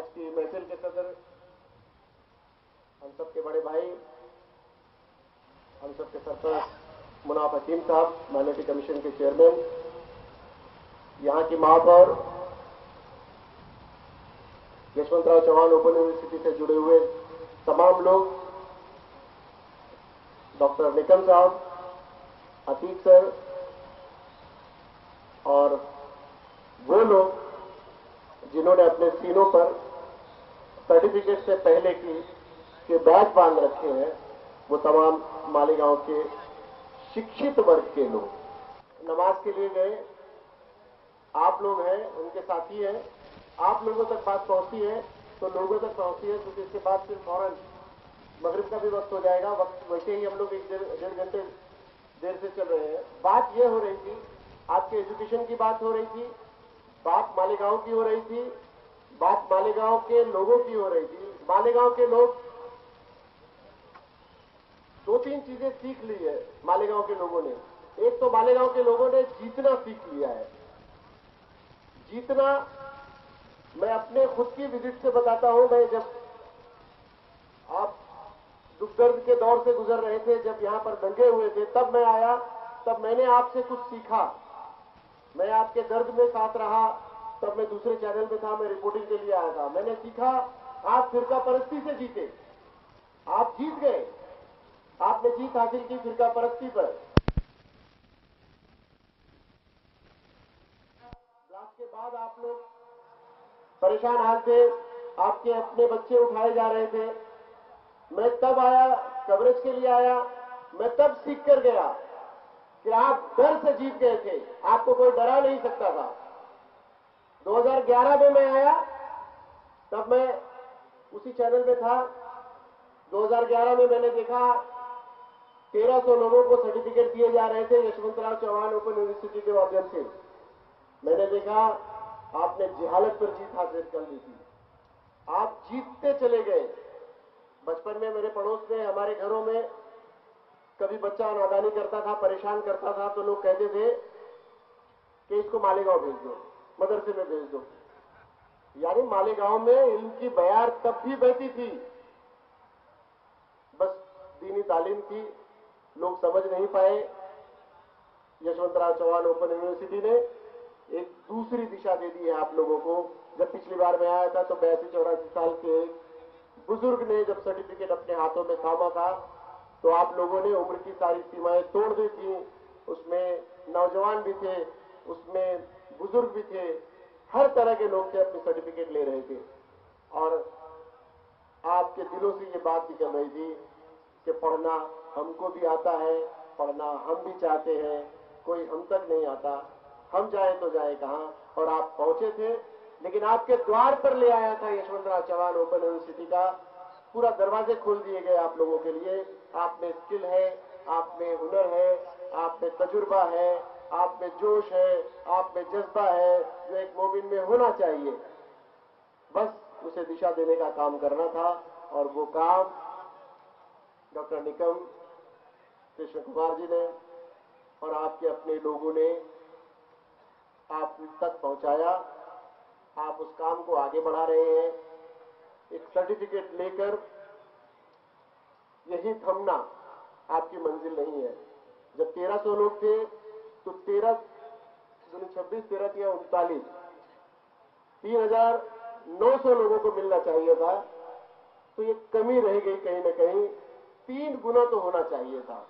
आज की महफिल के सदर, हम सबके बड़े भाई, हम सबके सरपंच मुनाफ हकीम साहब, माइनॉरिटी कमीशन के चेयरमैन, यहाँ की महापौर, यशवंतराव चौहान ओपन यूनिवर्सिटी से जुड़े हुए तमाम लोग, डॉक्टर निकम साहब, अतीक सर और वो लोग जिन्होंने अपने सीनों पर सर्टिफिकेट से पहले के बैच बांध रखे हैं, वो तमाम मालेगांव के शिक्षित वर्ग के लोग नमाज के लिए गए। आप लोग हैं, उनके साथी हैं, आप लोगों तक बात पहुंचती है तो लोगों तक पहुंचती है, क्योंकि इसके बाद फिर फौरन मगरिब का भी वक्त हो जाएगा। वक्त वैसे ही हम लोग एक डेढ़ घंटे देर से चल रहे हैं। बात ये हो रही थी, आपके एजुकेशन की बात हो रही थी, बात मालेगांव की हो रही थी, बात मालेगांव के लोगों की हो रही थी। मालेगांव के लोग दो तीन चीजें सीख ली है मालेगांव के लोगों ने। एक तो मालेगांव के लोगों ने जीतना सीख लिया है। जीतना, मैं अपने खुद की विजिट से बताता हूं। मैं जब आप दुख दर्द के दौर से गुजर रहे थे, जब यहां पर दंगे हुए थे, तब मैं आया, तब मैंने आपसे कुछ सीखा। मैं आपके दर्द में साथ रहा, तब मैं दूसरे चैनल में था, मैं रिपोर्टिंग के लिए आया था। मैंने सीखा, आप फिरका परस्ती से जीते, आप जीत गए, आपने जीत हासिल की फिरका परस्ती पर। ब्लास्ट के बाद आप लोग परेशान हाल थे, आपके अपने बच्चे उठाए जा रहे थे। मैं तब आया, कवरेज के लिए आया, मैं तब सीख कर गया कि आप डर से जीत गए थे, आपको कोई डरा नहीं सकता था। 2011 में मैं आया, तब मैं उसी चैनल में था। 2011 में मैंने देखा 1300 लोगों को सर्टिफिकेट दिए जा रहे थे यशवंतराव चौहान ओपन यूनिवर्सिटी के माध्यम से। मैंने देखा आपने जिहालत पर जीत हासिल कर ली थी, आप जीतते चले गए। बचपन में मेरे पड़ोस में, हमारे घरों में कभी बच्चा नादानी करता था, परेशान करता था, तो लोग कहते थे कि इसको मालेगांव भेज दो, मदरसे में भेज दो। यानी मालेगांव में इल्म की बयार तब भी बहती थी, बस दीनी तालीम थी, लोग समझ नहीं पाए। यशवंतराव चौहान ओपन यूनिवर्सिटी ने एक दूसरी दिशा दे दी है आप लोगों को। जब पिछली बार मैं आया था तो 82-84 साल के बुजुर्ग ने जब सर्टिफिकेट अपने हाथों में थामा था, तो आप लोगों ने उम्र की सारी सीमाएं तोड़ दी थी। उसमें नौजवान भी थे, उसमें बुजुर्ग भी थे, हर तरह के लोग थे, अपने सर्टिफिकेट ले रहे थे। और आपके दिलों से ये बात निकल रही थी कि पढ़ना हमको भी आता है, पढ़ना हम भी चाहते हैं, कोई हम तक नहीं आता, हम जाए तो जाए कहां। और आप पहुंचे थे, लेकिन आपके द्वार पर ले आया था यशवंतराव चौहान ओपन यूनिवर्सिटी का। पूरा दरवाजे खोल दिए गए आप लोगों के लिए। आप में स्किल है, आप में हुनर है, आप में तजुर्बा है, आप में जोश है, आप में जज्बा है, जो एक मोमिन में होना चाहिए। बस उसे दिशा देने का काम करना था, और वो काम डॉक्टर निकम कृष्ण कुमार जी ने और आपके अपने लोगों ने आप तक पहुंचाया। आप उस काम को आगे बढ़ा रहे हैं। एक सर्टिफिकेट लेकर यही थमना आपकी मंजिल नहीं है। जब 1300 लोग थे तो 13 26 13 39 3900 लोगों को मिलना चाहिए था, तो ये कमी रह गई कहीं ना कहीं। 3 गुना तो होना चाहिए था।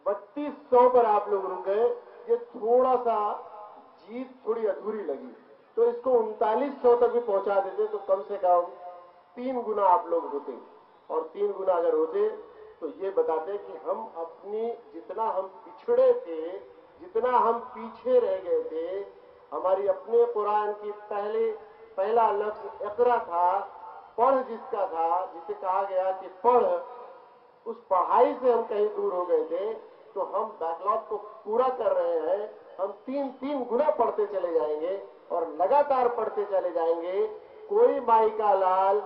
3200 पर आप लोग रुक गए। ये थोड़ा सा जीत थोड़ी अधूरी लगी, तो इसको 3900 तक भी पहुंचा देते तो कम से कम 3 गुना आप लोग होते। और 3 गुना अगर होते तो ये बताते कि हम अपनी, जितना हम पिछड़े थे, जितना हम पीछे रह गए थे, हमारी अपने कुरान की पहला लफ्ज इक़रा था, पढ़ जिसका था, जिसे कहा गया कि पढ़, उस पढ़ाई से हम कहीं दूर हो गए थे। तो हम बैकलॉग को पूरा कर रहे हैं। हम 3 गुना पढ़ते चले जाएंगे और लगातार पढ़ते चले जाएंगे। कोई माई का लाल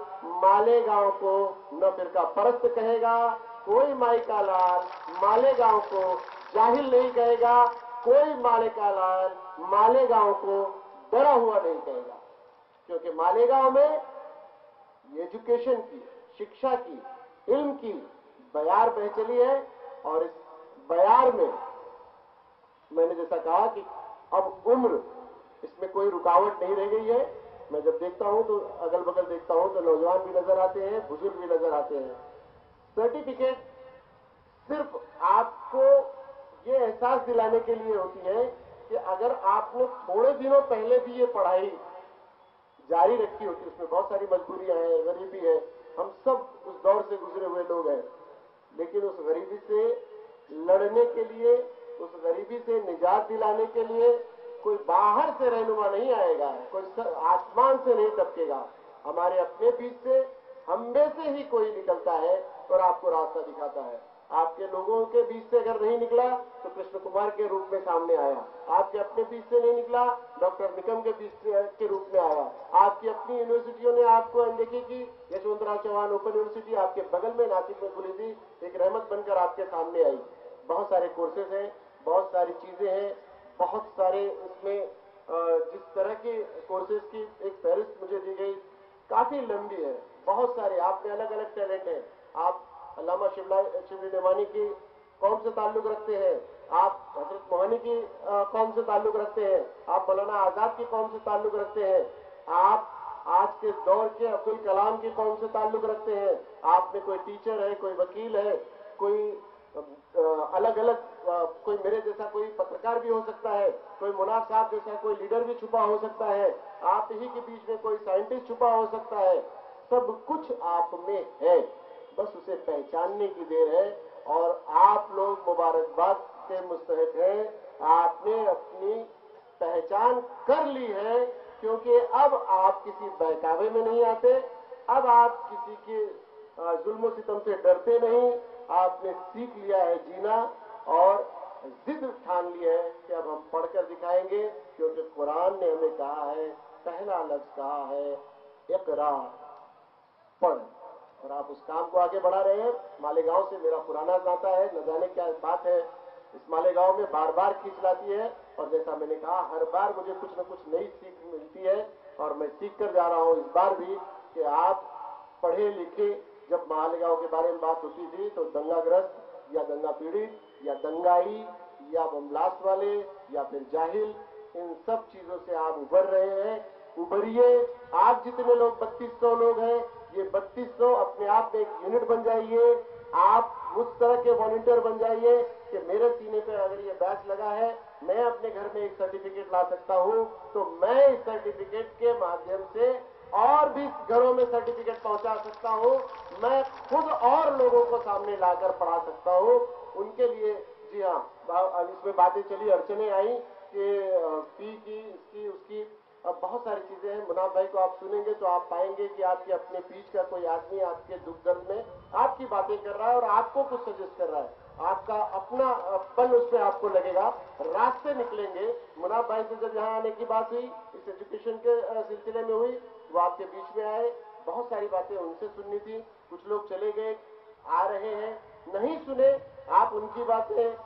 मालेगांव को न फिरका परस्त कहेगा, कोई माई का लाल मालेगांव को जाहिल नहीं कहेगा, कोई माले का लाल मालेगांव को डरा हुआ नहीं कहेगा। क्योंकि मालेगांव में एजुकेशन की, शिक्षा की, इल्म की बयार बह चली है। और इस बयार में मैंने जैसा कहा कि अब उम्र, इसमें कोई रुकावट नहीं रह गई है। मैं जब देखता हूं तो अगल बगल देखता हूं तो नौजवान भी नजर आते हैं, बुजुर्ग भी नजर आते हैं। सर्टिफिकेट सिर्फ आपको ये एहसास दिलाने के लिए होती है कि अगर आपने थोड़े दिनों पहले भी ये पढ़ाई जारी रखी होती, उसमें बहुत सारी मजबूरियां हैं, गरीबी है, हम सब उस दौर से गुजरे हुए लोग हैं, लेकिन उस गरीबी से लड़ने के लिए, उस गरीबी से निजात दिलाने के लिए कोई बाहर से रहनुमा नहीं आएगा, कोई आसमान से नहीं टपकेगा। हमारे अपने बीच से, हम में से ही कोई निकलता है और आपको रास्ता दिखाता है। आपके लोगों के बीच से अगर नहीं निकला तो कृष्ण कुमार के रूप में सामने आया, आपके अपने बीच से नहीं निकला डॉक्टर निकम के बीच के रूप में आया। आपकी अपनी यूनिवर्सिटियों ने आपको अनदेखी की, यशवंतराव चौहान ओपन यूनिवर्सिटी आपके बगल में नासिक में खुली थी, एक रहमत बनकर आपके सामने आई। बहुत सारे कोर्सेज हैं, बहुत सारी चीजें हैं, बहुत सारे इसमें जिस तरह के कोर्सेज की एक फहरिस्त मुझे दी गई काफी लंबी है, बहुत सारे। आप में अलग अलग टैलेंट है। आप अल्लामा शिबली नवानी की कौम से ताल्लुक रखते हैं, आप हजरत मोहानी की कौम से ताल्लुक रखते हैं, आप मौलाना आजाद की कौम से ताल्लुक रखते हैं, आप आज के दौर के अब्दुल कलाम की कौम से ताल्लुक रखते हैं। आप में कोई टीचर है, कोई वकील है, कोई अलग अलग, कोई मेरे जैसा कोई पत्रकार भी हो सकता है, कोई मुनाफ साहब जैसा कोई लीडर भी छुपा हो सकता है, आप ही के बीच में कोई साइंटिस्ट छुपा हो सकता है। सब कुछ आप में है, बस उसे पहचानने की देर है। और आप लोग मुबारकबाद के मुस्तहिक हैं, आपने अपनी पहचान कर ली है, क्योंकि अब आप किसी बहकावे में नहीं आते, अब आप किसी के जुल्म सितम से डरते नहीं। आपने सीख लिया है जीना और जिद ठान लिया है कि अब हम पढ़कर दिखाएंगे, क्योंकि कुरान ने हमें कहा है, पहला लफ्ज कहा है इक़रा, पढ़। और आप उस काम को आगे बढ़ा रहे हैं। मालेगांव से मेरा पुराना नाता है, न जाने क्या बात है इस मालेगांव में बार बार खींच लाती है। और जैसा मैंने कहा, हर बार मुझे कुछ न कुछ नई सीख मिलती है और मैं सीख कर जा रहा हूं इस बार भी कि आप पढ़े लिखे। जब मालेगांव के बारे में बात होती थी तो दंगाग्रस्त या दंगा पीड़ित या दंगाई या बमब्लास्ट वाले या फिर जाहिल, इन सब चीजों से आप उभर रहे हैं। उभरिए। आप जितने लोग 3200 लोग हैं, ये 3200 अपने आप में एक यूनिट बन जाइए। आप उस तरह के वॉलंटियर बन जाइए कि मेरे सीने पे अगर ये बैच लगा है, मैं अपने घर में एक सर्टिफिकेट ला सकता हूं, तो मैं इस सर्टिफिकेट के माध्यम से और भी घरों में सर्टिफिकेट पहुंचा सकता हूं। मैं खुद और लोगों को सामने लाकर पढ़ा सकता हूं। उनके लिए जी हाँ, इसमें बातें चली, अड़चने आई कि फी की, इसकी उसकी, अब बहुत सारी चीजें हैं। मुनाफ भाई को आप सुनेंगे तो आप पाएंगे कि आपके अपने बीच का कोई आदमी आपके दुख दर्द में आपकी बातें कर रहा है और आपको कुछ सजेस्ट कर रहा है। आपका अपना पल उसमें आपको लगेगा, रास्ते निकलेंगे। मुनाफ भाई से जब यहाँ आने की बात हुई, इस एजुकेशन के सिलसिले में हुई, वो आपके बीच में आए, बहुत सारी बातें उनसे सुननी थी। कुछ लोग चले गए, आ रहे हैं, नहीं सुने, आप उनकी बातें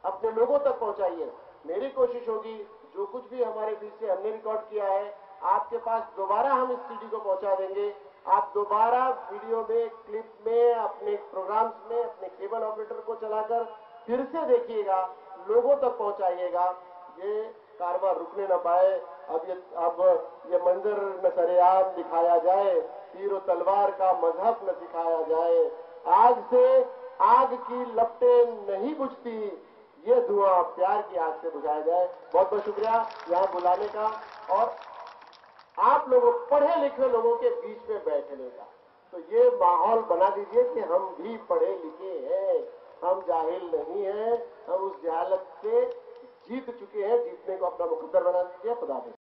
अपने लोगों तक पहुंचाइए। मेरी कोशिश होगी जो कुछ भी हमारे बीच से हमने रिकॉर्ड किया है, आपके पास दोबारा हम इस सीडी को पहुंचा देंगे। आप दोबारा वीडियो में, क्लिप में, अपने प्रोग्राम्स में अपने केबल ऑपरेटर को चलाकर फिर से देखिएगा, लोगों तक पहुंचाइएगा। ये कारवां रुकने न पाए। अब ये मंजर न सरेआम दिखाया जाए, तीर तलवार का मजहब न सिखाया जाए। आग से आग की लपटें नहीं बुझती, ये धुआं प्यार की आग से बुझाया जाए। बहुत बहुत शुक्रिया यहाँ बुलाने का और आप लोगों, पढ़े लिखे लोगों के बीच में बैठने का। तो ये माहौल बना दीजिए कि हम भी पढ़े लिखे हैं, हम जाहिल नहीं हैं, हम उस जहालत से जीत चुके हैं। जीतने को अपना मुकद्दर बना दीजिए। खुदा हाफिज़।